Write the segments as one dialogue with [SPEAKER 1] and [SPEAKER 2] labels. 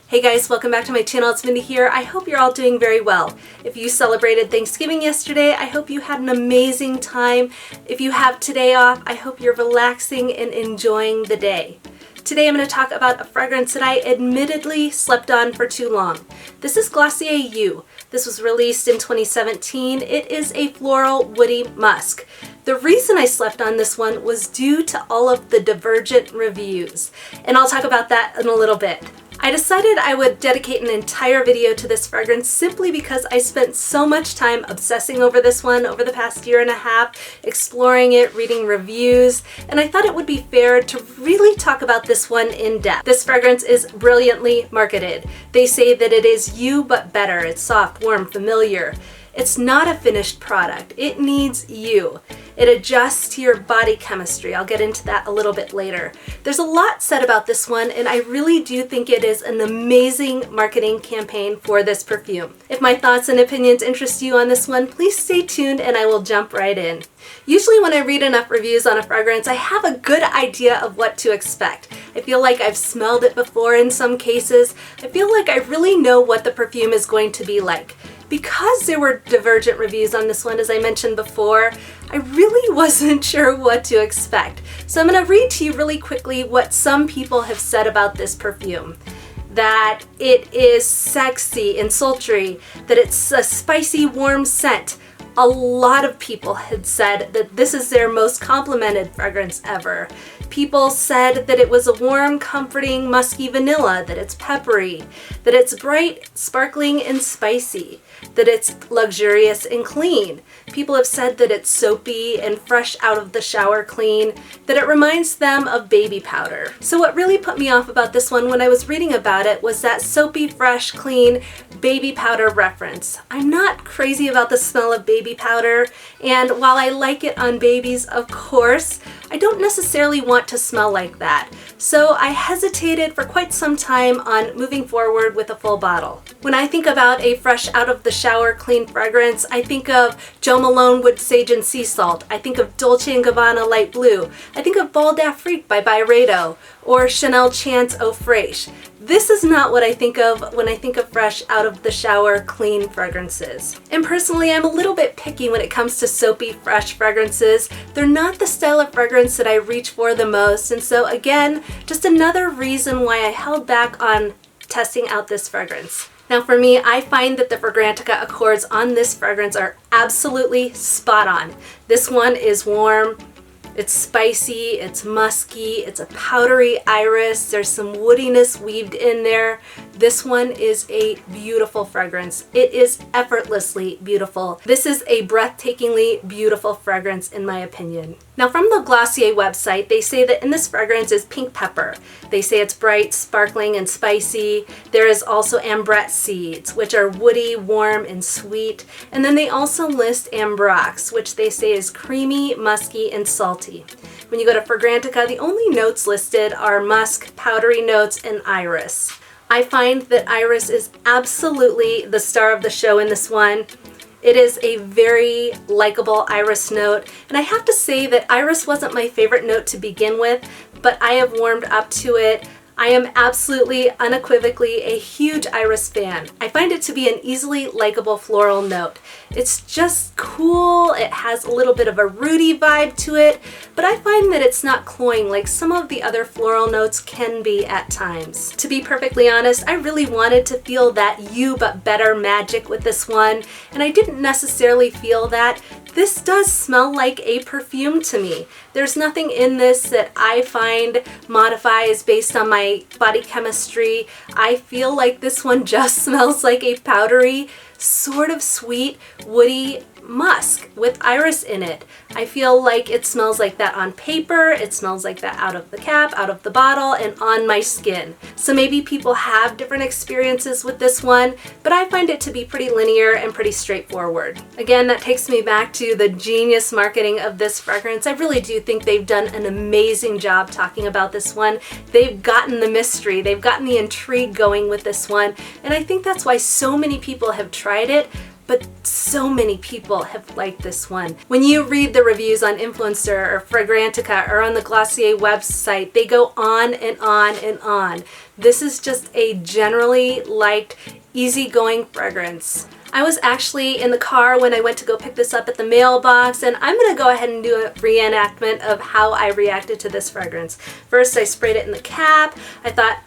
[SPEAKER 1] Hey guys, welcome back to my channel. It's Mindy here. I hope you're all doing very well. If you celebrated Thanksgiving yesterday, I hope you had an amazing time. If you have today off, I hope you're relaxing and enjoying the day. Today I'm going to talk about a fragrance that I admittedly slept on for too long. This is Glossier You. This was released in 2017. It is a floral woody musk. The reason I slept on this one was due to all of the divergent reviews, and I'll talk about that in a little bit. I decided I would dedicate an entire video to this fragrance simply because I spent so much time obsessing over this one over the past year and a half, exploring it, reading reviews, and I thought it would be fair to really talk about this one in depth. This fragrance is brilliantly marketed. They say that it is you but better. It's soft, warm, familiar. It's not a finished product. It needs you. It adjusts to your body chemistry. I'll get into that a little bit later. There's a lot said about this one, and I really do think it is an amazing marketing campaign for this perfume. If my thoughts and opinions interest you on this one, please stay tuned and I will jump right in. Usually when I read enough reviews on a fragrance, I have a good idea of what to expect. I feel like I've smelled it before in some cases. I feel like I really know what the perfume is going to be like. Because there were divergent reviews on this one, as I mentioned before, I really wasn't sure what to expect. So I'm going to read to you really quickly what some people have said about this perfume. That it is sexy and sultry, that it's a spicy, warm scent. A lot of people had said that this is their most complimented fragrance ever. People said that it was a warm, comforting, musky vanilla, that it's peppery, that it's bright, sparkling, and spicy, that it's luxurious and clean. People have said that it's soapy and fresh out of the shower clean, that it reminds them of baby powder. So what really put me off about this one when I was reading about it was that soapy, fresh, clean baby powder reference. I'm not crazy about the smell of baby powder, and while I like it on babies, of course, I don't necessarily want to smell like that. So I hesitated for quite some time on moving forward with a full bottle. When I think about a fresh out of the shower clean fragrance, I think of Jo Malone Wood Sage and Sea Salt. I think of Dolce & Gabbana Light Blue. I think of Bal d'Afrique by Byredo or Chanel Chance Eau Fraiche. This is not what I think of when I think of fresh out of the shower clean fragrances. And personally, I'm a little bit picky when it comes to soapy, fresh fragrances. They're not the style of fragrance that I reach for the most, and so again, just another reason why I held back on testing out this fragrance. Now for me, I find that the Fragrantica Accords on this fragrance are absolutely spot on. This one is warm. It's spicy, it's musky, it's a powdery iris, there's some woodiness weaved in there. This one is a beautiful fragrance. It is effortlessly beautiful. This is a breathtakingly beautiful fragrance in my opinion. Now from the Glossier website, they say that in this fragrance is pink pepper. They say it's bright, sparkling, and spicy. There is also ambrette seeds, which are woody, warm, and sweet. And then they also list ambrox, which they say is creamy, musky, and salty. When you go to Fragrantica, the only notes listed are musk, powdery notes, and iris. I find that iris is absolutely the star of the show in this one. It is a very likable iris note, and I have to say that iris wasn't my favorite note to begin with, but I have warmed up to it. I am absolutely, unequivocally a huge iris fan. I find it to be an easily likable floral note. It's just cool, it has a little bit of a rooty vibe to it, but I find that it's not cloying like some of the other floral notes can be at times. To be perfectly honest, I really wanted to feel that you but better magic with this one, and I didn't necessarily feel that. This does smell like a perfume to me. There's nothing in this that I find modifies based on my body chemistry. I feel like this one just smells like a powdery, sort of sweet, woody musk with iris in it. I feel like it smells like that on paper, it smells like that out of the cap, out of the bottle, and on my skin. So maybe people have different experiences with this one, but I find it to be pretty linear and pretty straightforward. Again, that takes me back to the genius marketing of this fragrance. I really do think they've done an amazing job talking about this one. They've gotten the mystery, they've gotten the intrigue going with this one, and I think that's why so many people have tried it. but so many people have liked this one. When you read the reviews on Influencer or Fragrantica or on the Glossier website, they go on and on and on. This is just a generally liked, easygoing fragrance. I was actually in the car when I went to go pick this up at the mailbox, and I'm going to go ahead and do a reenactment of how I reacted to this fragrance. First, I sprayed it in the cap. I thought,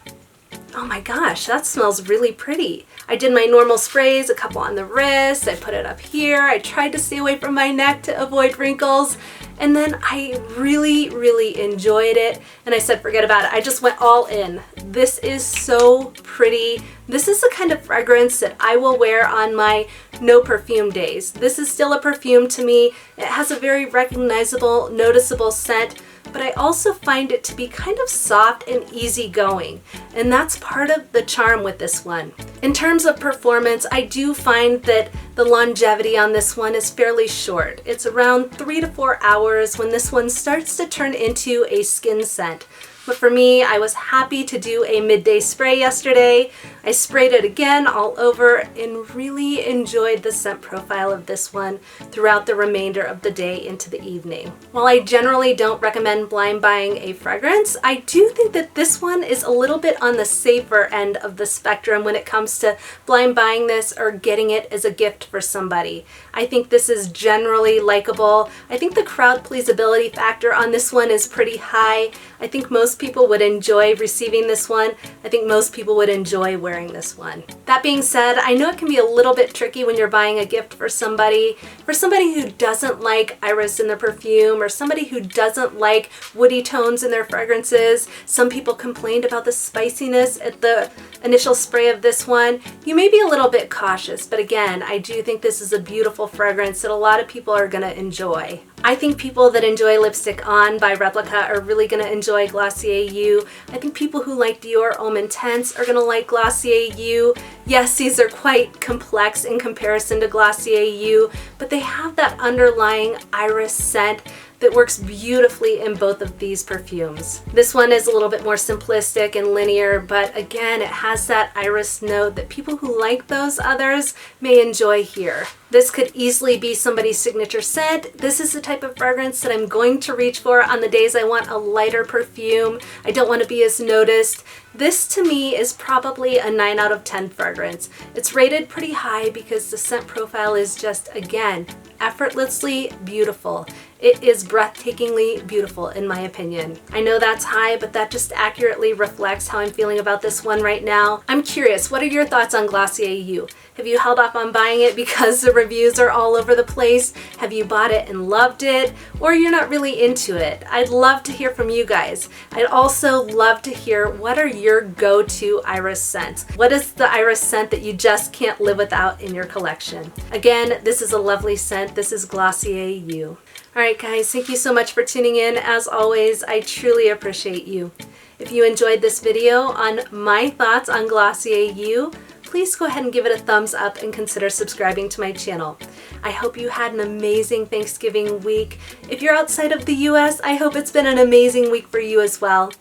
[SPEAKER 1] oh my gosh, that smells really pretty. I did my normal sprays, a couple on the wrist, I put it up here. I tried to stay away from my neck to avoid wrinkles. And then I really, really enjoyed it. And I said, forget about it. I just went all in. This is so pretty. This is the kind of fragrance that I will wear on my no perfume days. This is still a perfume to me. It has a very recognizable, noticeable scent, but I also find it to be kind of soft and easygoing. And that's part of the charm with this one. In terms of performance, I do find that the longevity on this one is fairly short. It's around 3 to 4 hours when this one starts to turn into a skin scent. But for me, I was happy to do a midday spray yesterday. I sprayed it again all over and really enjoyed the scent profile of this one throughout the remainder of the day into the evening. While I generally don't recommend blind buying a fragrance, I do think that this one is a little bit on the safer end of the spectrum when it comes to blind buying this or getting it as a gift for somebody. I think this is generally likable. I think the crowd pleasability factor on this one is pretty high. I think most people would enjoy receiving this one. I think most people would enjoy wearing this one. That being said, I know it can be a little bit tricky when you're buying a gift for somebody who doesn't like iris in their perfume or somebody who doesn't like woody tones in their fragrances. Some people complained about the spiciness at the initial spray of this one. You may be a little bit cautious, but again, I do think this is a beautiful fragrance that a lot of people are going to enjoy. I think people that enjoy Lipstick On by Replica are really going to enjoy Glossier You. I think people who like Dior Homme Intense are going to like Glossier You. Yes, these are quite complex in comparison to Glossier You, but they have that underlying iris scent that works beautifully in both of these perfumes. This one is a little bit more simplistic and linear, but again, it has that iris note that people who like those others may enjoy here. This could easily be somebody's signature scent. This is the type of fragrance that I'm going to reach for on the days I want a lighter perfume. I don't want to be as noticed. This to me is probably a 9 out of 10 fragrance. It's rated pretty high because the scent profile is just, again, effortlessly beautiful. It is breathtakingly beautiful in my opinion. I know that's high, but that just accurately reflects how I'm feeling about this one right now. I'm curious, what are your thoughts on Glossier You? Have you held off on buying it because the reviews are all over the place? Have you bought it and loved it? Or you're not really into it? I'd love to hear from you guys. I'd also love to hear what are your go-to iris scents? What is the iris scent that you just can't live without in your collection? Again, this is a lovely scent. This is Glossier You. Alright guys, thank you so much for tuning in. As always, I truly appreciate you. If you enjoyed this video on my thoughts on Glossier You, please go ahead and give it a thumbs up and consider subscribing to my channel. I hope you had an amazing Thanksgiving week. If you're outside of the US, I hope it's been an amazing week for you as well.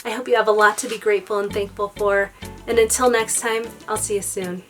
[SPEAKER 1] I hope you have a lot to be grateful and thankful for. And until next time, I'll see you soon.